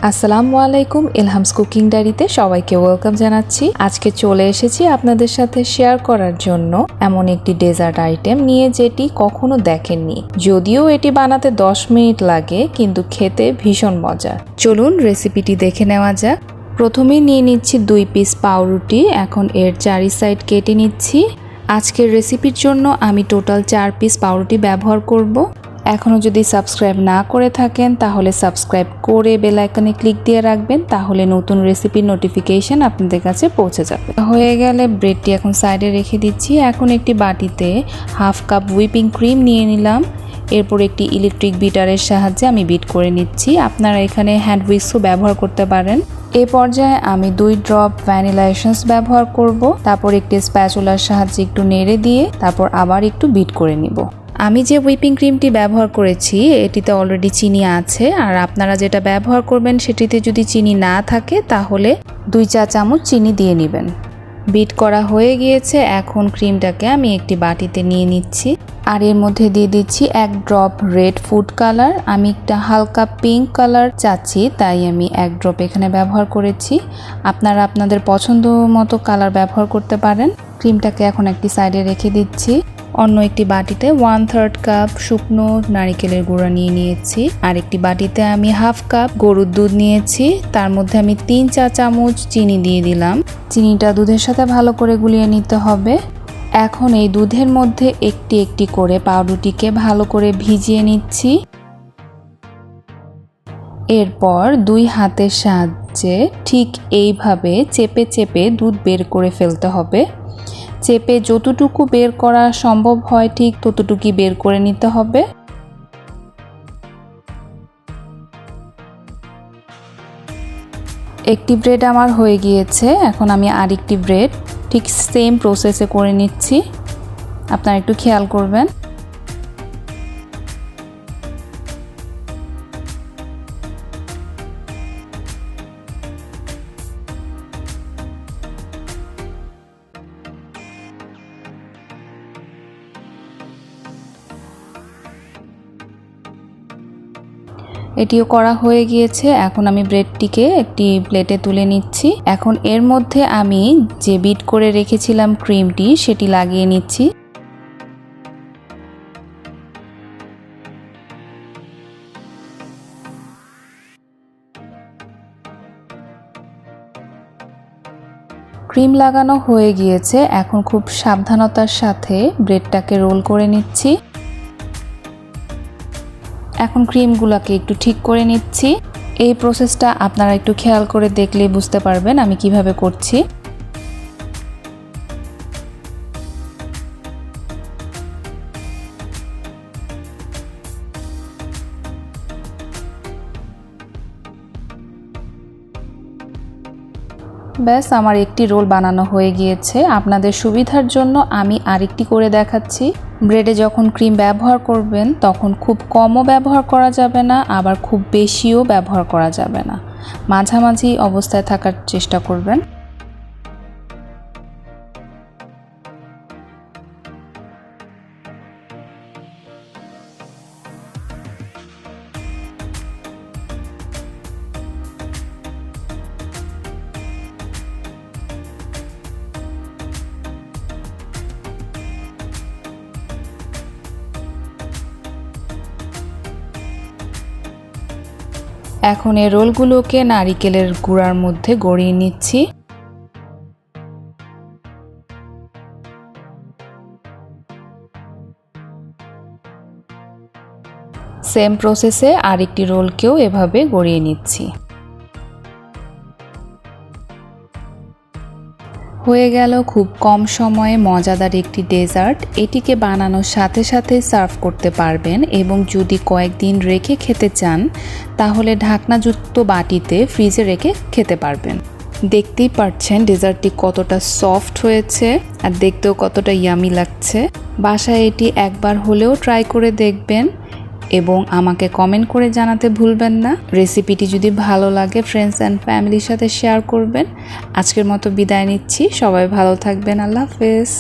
আসসালামু আলাইকুম, এলহামস কুকিং ডায়েরিতে সবাইকে ওয়েলকাম জানাচ্ছি। আজকে চলে এসেছি আপনাদের সাথে শেয়ার করার জন্য এমন একটি ডেজার্ট আইটেম নিয়ে যেটি কখনো দেখেননি। যদিও এটি বানাতে 10 মিনিট লাগে, কিন্তু খেতে ভীষণ মজা। চলুন রেসিপিটি দেখে নেওয়া যাক। প্রথমেই নিয়ে নিচ্ছি 2 পিস পাউরুটি। এখন এর চারি সাইড কেটে নিচ্ছি। আজকের রেসিপির জন্য আমি টোটাল 4 পিস পাউরুটি ব্যবহার করব। এখনও যদি সাবস্ক্রাইব না করে থাকেন তাহলে সাবস্ক্রাইব করে বেল আইকনে ক্লিক দিয়ে রাখবেন, তাহলে নতুন রেসিপির নোটিফিকেশন আপনাদের কাছে পৌঁছে যাবে। হয়ে গেলে ব্রেডটি এখন সাইডে রেখে দিচ্ছি। এখন একটি বাটিতে হাফ কাপ হুইপিং ক্রিম নিয়ে নিলাম। এরপর একটি ইলেকট্রিক বিটারের সাহায্যে আমি বিট করে নিচ্ছি। আপনারা এখানে হ্যান্ড হুইস্কও ব্যবহার করতে পারেন। এই পর্যায়ে আমি 2 ড্রপ ভ্যানিলা এসেন্স ব্যবহার করব। তারপর একটি স্প্যাচুলার সাহায্যে একটু নেড়ে দিয়ে তারপর আবার একটু বিট করে নিব। আমি যে হুইপিং ক্রিমটি ব্যবহার করেছি এটিতে অলরেডি চিনি আছে, আর আপনারা যেটা ব্যবহার করবেন সেটিতে যদি চিনি না থাকে তাহলে 2 চা চামচ চিনি দিয়ে নেবেন। বিট করা হয়ে গিয়েছে। এখন ক্রিমটাকে আমি একটি বাটিতে নিয়ে নিচ্ছি, আর এর মধ্যে দিয়ে দিচ্ছি 1 ড্রপ রেড ফুড কালার। আমি একটা হালকা পিঙ্ক কালার চাচ্ছি, তাই আমি 1 ড্রপ এখানে ব্যবহার করেছি। আপনারা আপনাদের পছন্দ মতো কালার ব্যবহার করতে পারেন। ক্রিমটাকে এখন একটি সাইডে রেখে দিচ্ছি। অন্য একটি বাটিতে 1/3 কাপ শুকনো নারিকেলের গুঁড়া নিয়ে নিয়েছি। আর একটি বাটিতে আমি হাফ কাপ গরুর দুধ নিয়েছি। তার মধ্যে আমি 3 চা চামচ চিনি দিয়ে দিলাম। চিনিটা দুধের সাথে ভালো করে গুলিয়ে নিতে হবে। এখন এই দুধের মধ্যে একটি একটি করে পাউরুটিকে ভালো করে ভিজিয়ে নিচ্ছি। এরপর 2 হাতের সাহায্যে ঠিক এইভাবে চেপে চেপে দুধ বের করে ফেলতে হবে। চেপে যতটুকু বের করা সম্ভব হয় ঠিক ততটুকুই বের করে নিতে হবে। একটি ব্রেড আমার হয়ে গিয়েছে। এখন আমি আরেকটি ব্রেড ঠিক সেম প্রসেসে করে নিচ্ছি। আপনারা একটু খেয়াল করবেন। এটিও করা হয়ে গিয়েছে। এখন আমি ব্রেডটিকে একটি প্লেটে তুলে নিচ্ছি। এখন এর মধ্যে আমি যে বিট করে রেখেছিলাম ক্রিমটি সেটি লাগিয়ে নিচ্ছি। ক্রিম লাগানো হয়ে গিয়েছে। এখন খুব সাবধানতার সাথে ব্রেডটাকে রোল করে নিচ্ছি। এখন ক্রিমগুলোকে একটু ঠিক করে নিচ্ছি। এই প্রসেসটা আপনারা একটু খেয়াল করে দেখলেই বুঝতে পারবেন আমি কিভাবে করছি। ব্যাস, আমার একটি রোল বানানো হয়ে গিয়েছে। আপনাদের সুবিধার জন্য আমি আরেকটি করে দেখাচ্ছি। ব্রেডে যখন ক্রিম ব্যবহার করবেন তখন খুব কমও ব্যবহার করা যাবে না, আবার খুব বেশিও ব্যবহার করা যাবে না। মাঝামাঝি অবস্থায় থাকার চেষ্টা করবেন। এখন এই রোলগুলোকে নারিকেলের গুঁড়ার মধ্যে গড়িয়ে নিচ্ছি। সেম প্রসেসে আরেকটি রোলকেও এভাবে গড়িয়ে নিচ্ছি। হয়ে গেল খুব কম সময়ে মজাদার একটি ডেজার্ট। এটিকে বানানোর সাথে সাথে সার্ভ করতে পারবেন, এবং যদি কয়েকদিন রেখে খেতে চান তাহলে ঢাকনাযুক্ত বাটিতে ফ্রিজে রেখে খেতে পারবেন। দেখতেই পাচ্ছেন ডেজার্টটি কতটা সফট হয়েছে আর দেখতেও কতটা ইয়ামি লাগছে। বাসায় এটি একবার হলেও ট্রাই করে দেখবেন এবং আমাকে কমেন্ট করে জানাতে ভুলবেন না। রেসিপিটি যদি ভালো লাগে ফ্রেন্ডস অ্যান্ড ফ্যামিলির সাথে শেয়ার করবেন। আজকের মতো বিদায় নিচ্ছি। সবাই ভালো থাকবেন। আল্লাহ হাফেজ।